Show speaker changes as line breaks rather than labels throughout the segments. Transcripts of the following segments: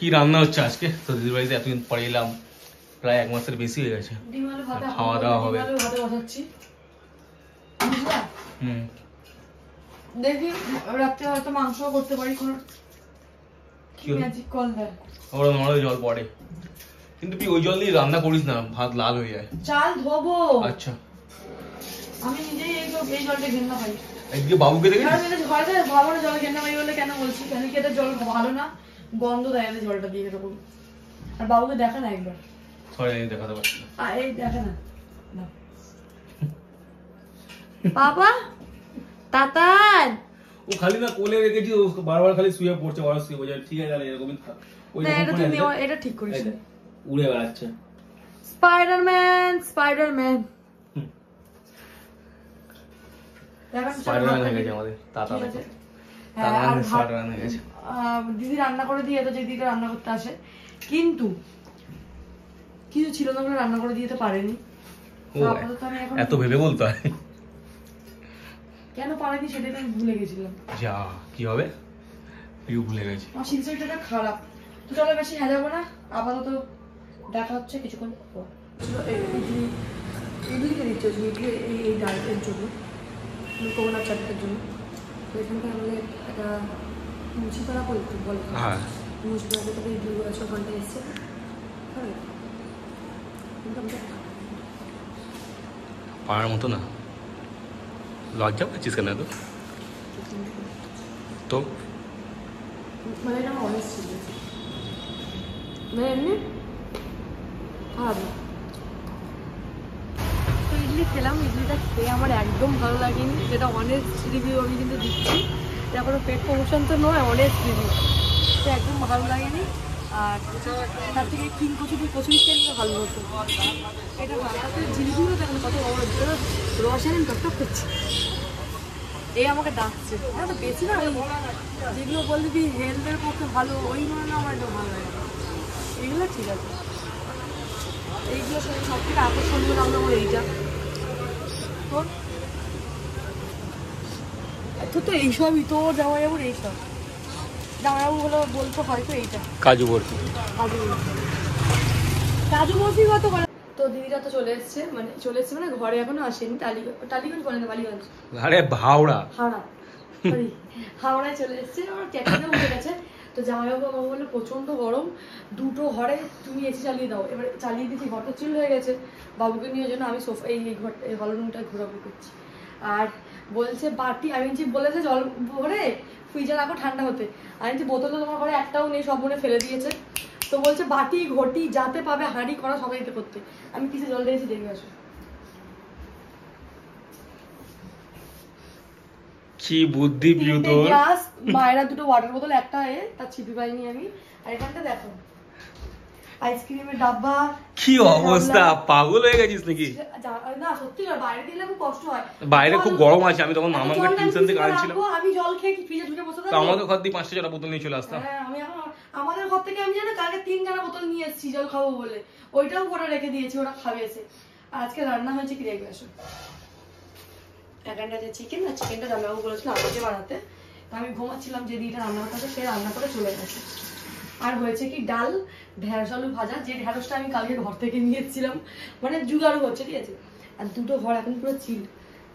কি রান্না হচ্ছে আজকে? তো দিদির বাড়িতে এতদিন পরে এলাম, প্রায় 1 মাসের বেশি হয়ে গেছে। খাওয়া দাওয়া হবে।
দেখি রাত্রে হয়তো মাংস করতে পারি।
ওরা নরম জল পড়ে, কিন্তু তুই ওই জল দিয়ে রান্না করিস না, ভাত লাল হয়ে যায়।
চাল ধোবো।
আচ্ছা,
আমি নিজেই এই জলটা ঘেন্না পাই।
একদিকে বাবুকে দেখেছিস?
ভাবনা জল ঘেন্না পাই বলে কেন বলছি, কেন কি এটা জল ভালো না, গন্ধ দেয় জলটা দিয়ে এরকম। আর বাবুকে দেখা না একবার।
সরি, আমি দেখাতে পারছি না।
এই দেখা না বাবা তাতান।
ও খালি না কোলে রেখেছি, ও বারবার খালি শুয়ে পড়ছে, বারবার শুয়ে পড়ছে। ঠিক আছে, তাহলে এরকমই থাক।
এটা ঠিক করিস,
উড়ে বেড়াচ্ছে
স্পাইডারম্যান। স্পাইডারম্যান
হয়ে গেছে আমাদের তাতা।
দিদি রান্না করে দিয়ে, যে দিদিটা রান্না করতে আসে, কিন্তু কিছু ছিল না বলে রান্না করে দিতে পারেনি।
এত ভেবে বলতে হয়
কেন পারেনি সেটা আমি ভুলে গেছিলাম।
যা কি হবে, তুইও ভুলে গেছি।
আমার সিনসিয়ারিটিটা খারাপ। তো চলো বেশি হাজাবো না, আপাতত দেখা হচ্ছে কিছুক্ষণ পর। ইডলিকে দিচ্ছে এই ডায়েটের জন্য, কোকোনাট চাটনির জন্য। তো এখানকার আমাদের একটা মুচিপাড়া করে একটু বলে, হ্যাঁ মুচিপাড়া থেকে ইডলিগুলো আছে, ওখানটা এসছে। হ্যাঁ
পাড়ার মতো না, লজ্জা পাচ্ছিস কেন তো? তো
মানে এটা আমার অনেক ছিল, মানে এমনি খারাপ না। তো ইডলি খেলাম, ইডলিটা খেয়ে আমার একদম ভালো লাগেনি, যেটা অনেস্ট রিভিউ আমি কিন্তু দিচ্ছি। এটা কোনো পেট প্রমোশন তো নয়, অনেস্ট রিভিউ। তো একদম ভালো লাগেনি। আর তার থেকে কিং কচুরি খেলে ভালো হতো। এটা ভালো, জিনিসগুলো দেখেন কত রসায়ন টকটক করছে। এই আমাকে ডাকছে, হ্যাঁ তো বেশি না, ওই যেগুলো বললি কি হেলথের পক্ষে ভালো, ওই মনে না আমার একটু ভালো লাগে। এইগুলো ঠিক আছে, এইগুলো সব থেকে আকর্ষণীয় রান্না আমার এইটা। তো এইসবই তো জামাইবাবুর, এইসব জামাইবাবুগুলো বলতো হয়তো এইটা
কাজু বরফি।
কাজু বরফি কত করে। তো দিদিরা তো চলে এসছে, মানে ঘরে এখনো আসেনি। টালিগঞ্জ বলে না, বালিগঞ্জ।
আরে
হাওড়ায় চলে এসছে, আমার ট্যাক্সিতে উঠে গেছে। তো জামাইবাবু আমাকে বললো প্রচন্ড গরম, দুটো ঘরে তুমি এসি চালিয়ে দাও। এবার চালিয়ে দিচ্ছি, ঘরটা চিল হয়ে গেছে বাবুকে নিয়ে, জন্য আমি সোফা এই ঘর হল রুমটায় ঘোরাঘুরি করছি। আর বলছে বাটি, আমি বলেছে জল ভরে ফ্রিজে রাখো ঠান্ডা হতে। আমি বোতল তো তোমার ঘরে একটাও নেই, সব মনে ফেলে দিয়েছে। তো বলছে বাটি ঘটি যাতে পাবে হাঁড়ি করা সবাই এটা করতে। আমি কিসে জল দিয়েছি দেখে আসো।
কি বুদ্ধি পিউ তোর।
গ্লাস, মায়েরা দুটো ওয়াটার বোতল, একটা তার ছিপি পাইনি আমি। আর এখানটা দেখো আইসক্রিমের ডাব্বা।
কি অবস্থা, পাগল হয়ে গেছিস নাকি?
না সত্যি না, বাইরে দিলে খুব কষ্ট হয়।
বাইরে খুব গরম আছে, আমি তখন মামাকে টিউশন থেকে আনছিলাম।
আমি জল খেয়ে ফ্রিজে ঢুকে বসে থাকি।
আমাদের ঘর দিয়ে 5টা বোতল নিয়ে চলে আসতাম।
হ্যাঁ, আমি এখন আমাদের ঘর থেকে আমি জানি কালকে 3 জানা বোতল নিয়ে এসেছি জল খাবো বলে, ওইটাও করে রেখে দিয়েছি, ওরা খাবে এসে। আর আজকে রান্না হয়েছে কি দেখবে আসো। এখানটা যে চিকেন, না চিকেনটা জামাইবাবু বলেছিল আমাকে বানাতে। আমি ঘুমাচ্ছিলাম, যে দিদিটা রান্না করতে সে রান্না করে চলে গেছে। আর হয়েছে কি ডাল, ঢেঁড়স আলু ভাজা, যে ঢেঁড়সটা আমি কালকে ঘর থেকে নিয়ে এসেছিলাম, মানে জুগাড়ু হচ্ছে, ঠিক আছে। আর দুটো ঘর এখন পুরো চিল,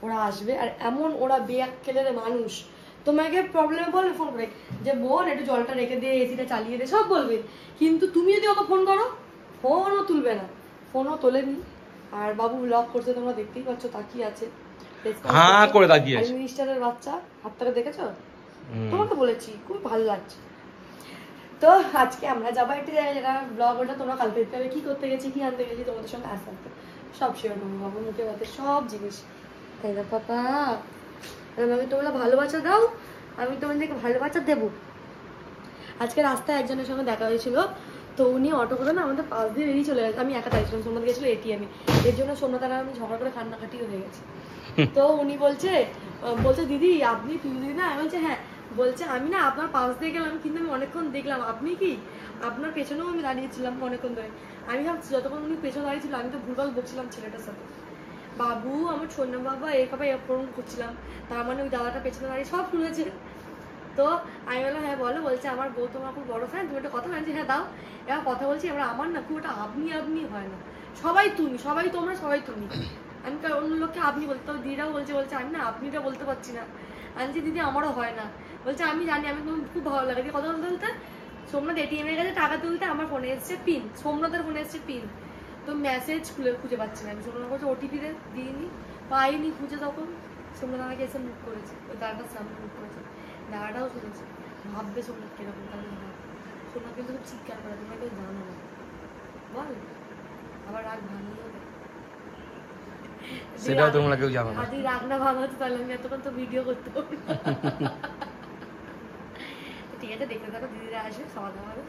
ওরা আসবে। আর এমন ওরা বেয়াক্কেলের মানুষ, তোমাকে প্রবলেমে বলবে ফোন করে যে বোন একটু জলটা রেখে দিয়ে এসিটা চালিয়ে দে, সব বলবে। কিন্তু তুমি যদি ওকে ফোন করো, ফোনও তুলবে না, ফোনও তোলেনি। আর বাবু ব্লগ করছে, তোমরা দেখতেই পাচ্ছ, তাকিয়ে আছে মিনিস্টারের বাচ্চা, হাতটাকে দেখেছো? তোমাকে বলেছি খুব ভালো লাগছে। তো আজকে আমরা যাবো একটা জায়গায়, যেটা ব্লগ, ওটা তোমরা কালকে দেখতে হবে। কি করতে গেছি, কি আনতে গেছি, তোমাদের সঙ্গে আস্তে আস্তে সব শেয়ার করবো। বাবু মুখে বাতে সব জিনিস, তাই না পাপা? আমাকে তোমরা ভালোবাসা দাও, আমি তোমাদেরকে ভালোবাসা দেবো। আজকে রাস্তায় একজনের সঙ্গে দেখা হয়েছিল, তো উনি অটো করে না আমাদের পাশ দিয়ে বেরিয়ে চলে গেছে। আমি একা তাইছিলাম, সোমনাথ গেছিলো এটিএমে, এর জন্য সোমনাথ আর আমি ঝগড়া করে কান্নাকাটিও হয়ে গেছে। তো উনি বলছে দিদি আপনি দিদি না? আমি বলছে হ্যাঁ। বলছে আমি না আপনার পাশ দিয়ে গেলাম, কিন্তু আমি অনেকক্ষণ দেখলাম আপনি কি, আপনার পেছনেও আমি দাঁড়িয়েছিলাম অনেকক্ষণ ধরে। আমি ভাবছি যতক্ষণ উনি পেছনে দাঁড়িয়েছিল আমি তো ভুলভাল বকছিলাম ছেলেটার সাথে। বাবু আমার ছোট বাবা এই খাবার ফোন করছিলাম, তার মানে ওই দাদাটা পেছনে দাঁড়িয়ে সব শুনেছে। তো তো আমি বললাম হ্যাঁ বলো, বলছে আমার বউ তোমার খুব বড় ফ্যান, তুমি একটা কথা বলছি, হ্যাঁ দাও। এবার কথা বলছি, এবার আমার না খুব একটা আপনি আপনি হয় না, সবাই তুমি, সবাই তোমরা, সবাই তুমি। আমি অন্য লোককে আপনি বলতে, তো দিদিরাও বলছে আমি না আপনিটা বলতে পারছি না। আমি দিদি আমারও হয় না। বলছে আমি জানি, আমি তোমার খুব ভালো লাগে কথা বলতে বলতে সোমনাথ এটিএম এর কাছে টাকা তুলতে আমার ফোনে এসছে পিন, সোমনাথের ফোনে এসছে পিন, তো মেসেজ খুঁজে পাচ্ছি না আমি। সোমনাথ বলছে ওটিপি দিইনি, পাইনি খুঁজে, তখন সোমনাথ আমাকে এসে মুখ করেছে, ওই দাদাটার সামনে মুখ করেছে, দাদাটাও শুনেছে। ভাববে সোমনাথ কিরকম, তাহলে সোমনাথ কিন্তু খুব চিৎকার করে, তোমরা কেউ জানো না বল, আবার রাগ ভাঙিয়ে দেয়,
সেটাও তোমরা কেউ জানো না।
আদি রাগ না ভাঙাতো তাহলে আমি এতক্ষণ তো ভিডিও করতে পারবো। ঠিক আছে, দেখতে থাকো, দিদিরা আসে, খাওয়া দাওয়া হবে।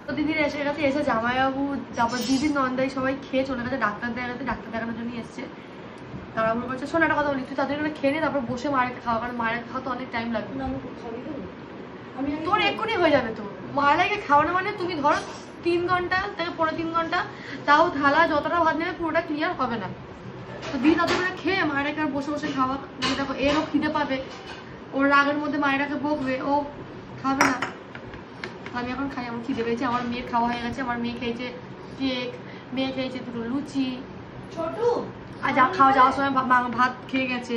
তো দিদির এসে গেছে, এসে জামাইবাবু, তারপর দিদির নন্দাই সবাই খেয়ে চলে গেছে ডাক্তার দেখাতে, ডাক্তার দেখানোর জন্য এসছে। তারপর বলছে শোন একটা কথা বলি, তুই তাদের এখানে খেয়ে নে, তারপর বসে মায়ের খাওয়া, কারণ মায়ের খাওয়া তো অনেক টাইম লাগবে। তোর এক্ষুনি হয়ে যাবে, তো মায়েরাকে খাওয়ানো মানে তুমি ধরো 3 ঘন্টা থেকে 3.5 ঘন্টা, তাও থালা যতটা ভাত নেবে পুরোটা ক্লিয়ার হবে না। তো দিদি তাদের করে খেয়ে মায়েরাকে আর বসে বসে খাওয়া, মানে দেখো এরও খিদে পাবে, ওর রাগের মধ্যে মায়েরাকে বকবে, ও খাবে না। আমি এখন খাই, আমার খিদে পেয়েছে, আমার মেয়ের খাওয়া হয়ে গেছে, আমার মেয়ে খেয়েছে কেক, মেয়ে খেয়েছে 2টো লুচি, ছোটু আর যা খাওয়া যাওয়ার সময় ভাত খেয়ে গেছে।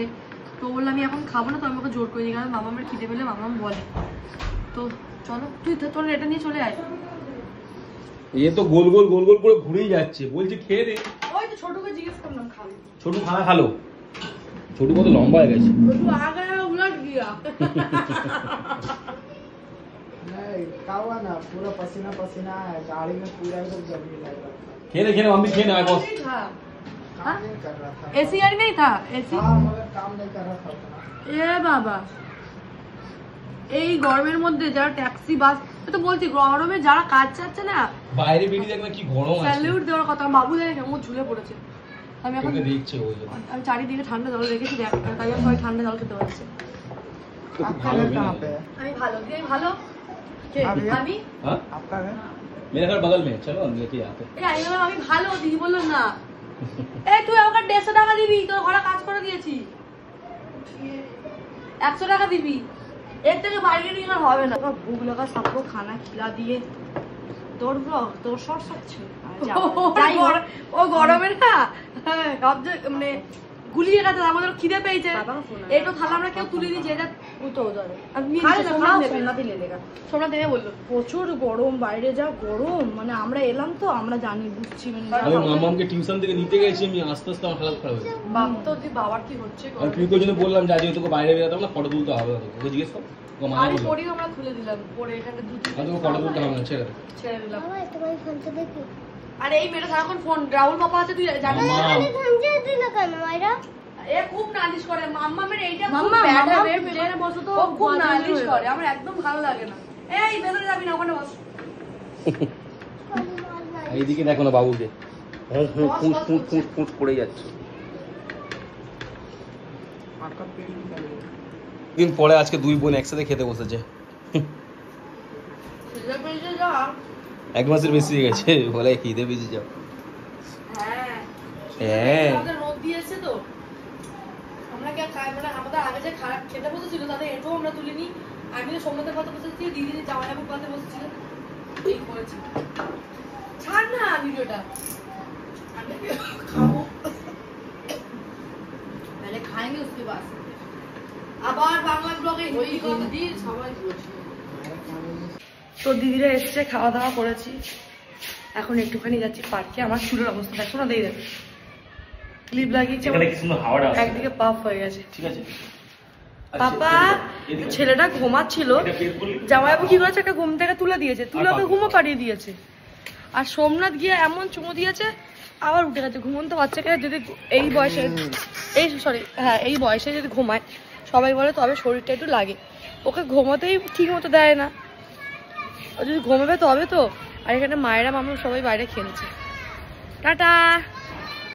তো বললাম আমি এখন খাবো না, তো আমি ওকে জোর করে দিই, কারণ মামামের খিদে পেলে মামাম বলে। তো চলো তুই তোর এটা নিয়ে চলে আয়।
এ তো গোল গোল গোল গোল করে ঘুরেই যাচ্ছে, বলছি খেয়ে দে।
ওই তো ছোটুকে জিজ্ঞেস করলাম খাবে,
ছোটু খানা খালো, ছোটু কত লম্বা হয়ে গেছে,
ছোটু আগে উলট গিয়া।
खावा ना, पूरा पसीना पसीना है, गाड़ी में पूरा एकदम गर्मी लग रहा था।
খেয়ে নে मम्मी, खेয়ে নে बॉस।
काम नहीं कर रहा था।
एसी गाड़ी नहीं था, एसी
हाँ, मगर काम नहीं कर रहा था उतना।
এ বাবা, এই গরমের মধ্যে যারা ট্যাক্সি বাস, তো বলছি গরমে যারা কাজ চাচ্ছে না,
বাইরে বেরিয়ে দেখ না কি গরম আছে,
স্যালিউট দেওয়ার কথা। বাবু দেখে কেমন ঝুলে পড়েছে, আমি এখন
তোকে দেখছে ওই জন্য।
আমি চারিদিকে ঠান্ডা জল রেখেছি দেখ, তাই আমি সবাই ঠান্ডা জল খেতে পারছে।
आपका घर कहाँ पे है?
আমি ভালো, তুই ভালো কে? আমি
हाँ
आपका घर?
मेरा घर बगल में है, चलो हम लेके आते हैं।
এই আমি বললাম আমি ভালো, দিদি বললো না। এই তুই আমাকে 150 টাকা দিবি, তোর ঘরে কাজ করে দিয়েছি, 100 টাকা দিবি, এর থেকে বাইরে নিয়ে আর হবে না। ভুগ লাগা সবকো খানা খিলা দিয়ে তোর তোর শর্ট হচ্ছে, ও গরমে না মানে গুলিয়ে গেছে, আমাদের খিদে পেয়েছে, এইটা থালা আমরা কেউ তুলে নিয়েছি, এটা সোমনাথ দেখে বললো
প্রচুর গরম, বাইরে যা গরম, মানে আমরা এলাম তো আমরা জানি বুঝছি, মানে
আমি মামামকে টিউশন থেকে নিতে গেছি, আমি আস্তে আস্তে আমার হালাত খারাপ হয়ে গেছে।
বাপ তো তুই বাবার কি হচ্ছে,
আমি তুই জন্য বললাম যে আজকে তোকে বাইরে বেরোতে হবে না, ফটো তুলতে হবে না, তোকে জিজ্ঞেস কর, তোকে মামা
আরে
বললো
পরি আমরা খুলে দিলাম, পরে এখানে
আমি তোকে ফটো তুলতে হবে না, ছেড়ে দে।
ছেড়ে দিলাম। আরে এই মেয়েটা সারাক্ষণ ফোন, রাহুল পাপা আছে তুই জানিস না? এ খুব নালিশ করে, মাম্মামের এইটা খুব
মাম্মা,
ব্যাড
মাম্মা,
হ্যাবিট,
পেছনে বসো তো,
ও খুব
বাজে
নালিশ
হয়ে
করে, আমার একদম ভালো লাগে না। এই ভেতরে যাবি না, ওখানে বস।
এইদিকে দেখো না বাবুকে, ফুট ফুট ফুট ফুট করে যাচ্ছে।
आपका पेट निकल गया।
দিন পরে আজকে 2 বোন একসাথে খেতে বসেছে,
ছেলে পেয়েছে যা,
1 মাসের বেশি হয়ে গেছে, বলে খিদে বেশি যাও।
হ্যাঁ
হ্যাঁ
আমাদের রোদ দিয়েছে তো, আমরা কি খাই, মানে আমাদের আগে যে খারাপ খেতে বসেছিল তাদের এটাও আমরা তুলিনি। আমি তো সোমনাথের কথা বসেছি, দিদি জামাইবাবুর কথা বসেছিল, এই করেছি। ছাড় না ভিডিওটা, আমি খাবো, पहले खाएंगे उसके बाद আবার বাংলা ব্লগে হিন্দি সবাই বলছে। তো দিদিরা এসছে, খাওয়া দাওয়া করেছি, এখন একটুখানি যাচ্ছি পার্কে। আমার চুলের অবস্থা দেখো না, দিয়ে দেখো ক্লিপ লাগিয়েছে, একদিকে পাফ হয়ে গেছে।
ঠিক আছে
পাপা, ছেলেটা ঘুমাচ্ছিল, জামাইবাবু কি করেছে, একটা ঘুম থেকে তুলে দিয়েছে, তুলে ওকে ঘুমো পাড়িয়ে দিয়েছে। আর সোমনাথ গিয়ে এমন চুমো দিয়েছে, আবার উঠে গেছে। ঘুমন্ত বাচ্চাকে যদি এই বয়সে, এই বয়সে যদি ঘুমায়, সবাই বলে তবে শরীরটা একটু লাগে, ওকে ঘুমোতেই ঠিক মতো দেয় না, ও যদি ঘুমাবে তবে তো। আর এখানে মায়েরা মামা সবাই বাইরে খেলছে। টাটা।